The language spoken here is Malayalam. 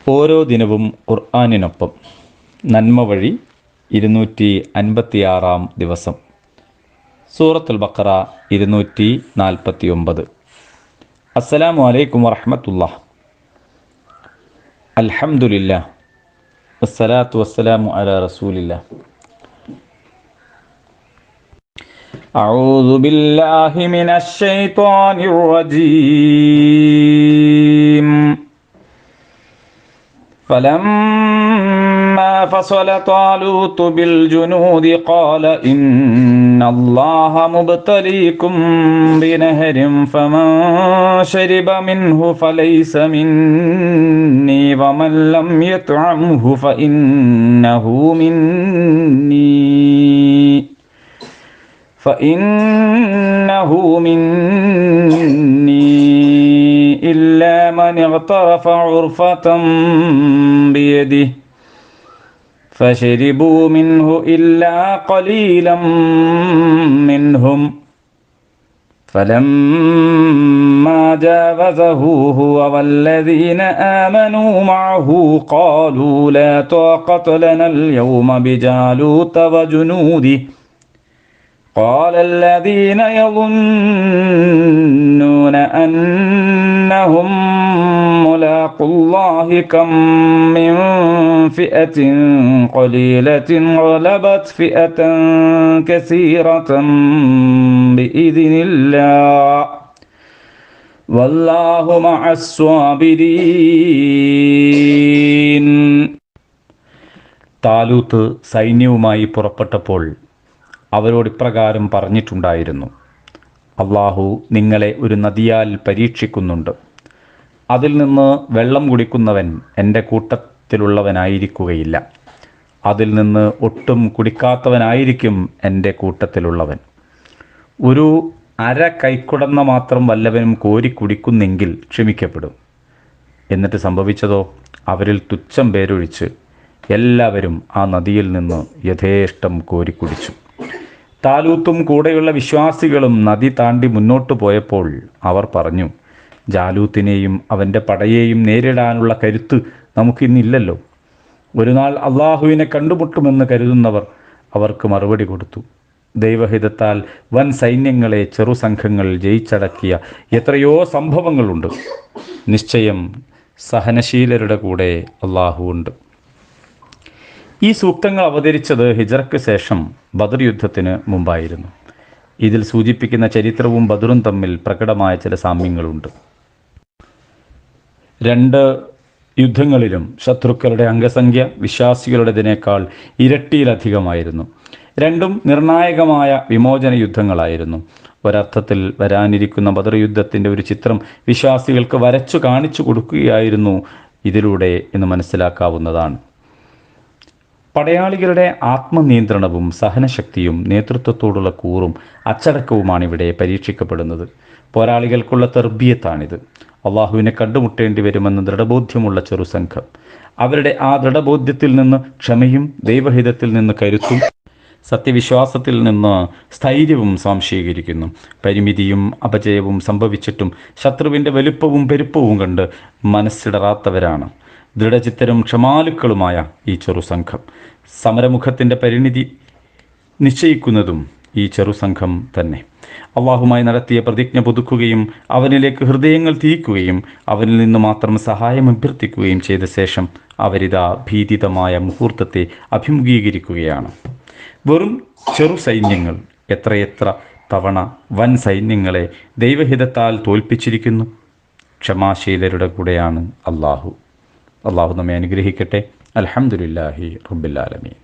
ഓരോ ദിനവും ഖുർആനിനൊപ്പം നന്മ വഴി 256 ദിവസം. സൂറത്തുൽ ബഖറ 249. അസ്സലാമു അലൈക്കും വറഹ്മത്തുള്ളാഹി. അൽഹംദുലില്ലാഹ് വസ്സലാത്തു വസ്സലാമു അലാ റസൂലില്ലാഹ്. അഊദു ബില്ലാഹി മിനശ് ശൈത്വാനിർ റജീം. فلما فصل طالوت بالجنود قال إن الله مبتليكم بنهر فمن شرب منه فليس مني ومن لم يطعمه فإنه مني إلا من اغترف عرفة بيده فشربوا منه إلا قليلا منهم فلما جاوزه هو والذين آمنوا معه قالوا لا طاقة لنا اليوم بجالوت وجنوده قال الذين يظنون أنهم ملاقو الله كم من فئة قليلة غلبت فئة كثيرة بإذن الله والله مع الصابرين. താലൂത്ത് സൈന്യവുമായി പുറപ്പെട്ടപ്പോൾ അവരോട് ഇപ്രകാരം പറഞ്ഞിട്ടുണ്ടായിരുന്നു: അള്ളാഹു നിങ്ങളെ ഒരു നദിയാൽ പരീക്ഷിക്കുന്നുണ്ട്. അതിൽ നിന്ന് വെള്ളം കുടിക്കുന്നവൻ എൻ്റെ കൂട്ടത്തിലുള്ളവനായിരിക്കുകയില്ല. അതിൽ നിന്ന് ഒട്ടും കുടിക്കാത്തവനായിരിക്കും എൻ്റെ കൂട്ടത്തിലുള്ളവൻ. ഒരു അര കൈക്കുടന്ന മാത്രം വല്ലവനും കോരി കുടിക്കുന്നെങ്കിൽ ക്ഷമിക്കപ്പെടും. എന്നിട്ട് സംഭവിച്ചതോ, അവരിൽ തുച്ഛം പേരൊഴിച്ച് എല്ലാവരും ആ നദിയിൽ നിന്ന് യഥേഷ്ടം കോരിക്കുടിച്ചു. താലൂത്തും കൂടെയുള്ള വിശ്വാസികളും നദി താണ്ടി മുന്നോട്ടു പോയപ്പോൾ അവർ പറഞ്ഞു: ജാലൂത്തിനെയും അവൻ്റെ പടയെയും നേരിടാനുള്ള കരുത്ത് നമുക്കിന്നില്ലല്ലോ. ഒരു നാൾ അള്ളാഹുവിനെ കണ്ടുമുട്ടുമെന്ന് കരുതുന്നവർ അവർക്ക് മറുപടി കൊടുത്തു: ദൈവഹിതത്താൽ വൻ സൈന്യങ്ങളെ ചെറുസംഘങ്ങൾ ജയിച്ചടക്കിയ എത്രയോ സംഭവങ്ങളുണ്ട്. നിശ്ചയം സഹനശീലരുടെ കൂടെ അള്ളാഹു ഉണ്ട്. ഈ സൂക്തങ്ങൾ അവതരിച്ചത് ഹിജ്റയ്ക്ക് ശേഷം ബദർ യുദ്ധത്തിന് മുമ്പായിരുന്നു. ഇതിൽ സൂചിപ്പിക്കുന്ന ചരിത്രവും ബദറും തമ്മിൽ പ്രകടമായ ചില സാമ്യങ്ങളുണ്ട്. രണ്ട് യുദ്ധങ്ങളിലും ശത്രുക്കളുടെ അംഗസംഖ്യ വിശ്വാസികളുടേതിനേക്കാൾ ഇരട്ടിയിലധികമായിരുന്നു. രണ്ടും നിർണായകമായ വിമോചന യുദ്ധങ്ങളായിരുന്നു. ഒരർത്ഥത്തിൽ വരാനിരിക്കുന്ന ബദർ യുദ്ധത്തിൻ്റെ ഒരു ചിത്രം വിശ്വാസികൾക്ക് വരച്ചു കാണിച്ചു കൊടുക്കുകയായിരുന്നു ഇതിലൂടെ എന്ന് മനസ്സിലാക്കാവുന്നതാണ്. പടയാളികളുടെ ആത്മനിയന്ത്രണവും സഹനശക്തിയും നേതൃത്വത്തോടുള്ള കൂറും അച്ചടക്കവുമാണ് ഇവിടെ പരീക്ഷിക്കപ്പെടുന്നത്. പോരാളികൾക്കുള്ള തർബിയത്താണിത്. അള്ളാഹുവിനെ കണ്ടുമുട്ടേണ്ടി വരുമെന്ന് ദൃഢബോധ്യമുള്ള ചെറുസംഘം അവരുടെ ആ ദൃഢബോധ്യത്തിൽ നിന്ന് ക്ഷമയും ദൈവഹിതത്തിൽ നിന്ന് കരുത്തും സത്യവിശ്വാസത്തിൽ നിന്ന് സ്ഥൈര്യവും സ്വാംശീകരിക്കുന്നു. പരിമിതിയും അപജയവും സംഭവിച്ചിട്ടും ശത്രുവിൻ്റെ വലുപ്പവും പെരുപ്പവും കണ്ട് മനസ്സിടറാത്തവരാണ് ദൃഢചിത്തരും ക്ഷമാലുക്കളുമായ ഈ ചെറുസംഘം. സമരമുഖത്തിൻ്റെ പരിണിതി നിശ്ചയിക്കുന്നതും ഈ ചെറുസംഘം തന്നെ. അള്ളാഹുമായി നടത്തിയ പ്രതിജ്ഞ പുതുക്കുകയും അവനിലേക്ക് ഹൃദയങ്ങൾ തിരിക്കുകയും അവനിൽ നിന്ന് മാത്രം സഹായം അഭ്യർത്ഥിക്കുകയും ചെയ്ത ശേഷം അവരിതാ ഭീതിതമായ മുഹൂർത്തത്തെ അഭിമുഖീകരിക്കുകയാണ്. വെറും ചെറു സൈന്യങ്ങൾ എത്രയെത്ര തവണ വൻ സൈന്യങ്ങളെ ദൈവഹിതത്താൽ തോൽപ്പിച്ചിരിക്കുന്നു. ക്ഷമാശീലരുടെ കൂടെയാണ് അള്ളാഹു. അള്ളാഹു നമ്മെ അനുഗ്രഹിക്കട്ടെ. അൽഹംദുലില്ലാഹി റബ്ബിൽ ആലമീൻ.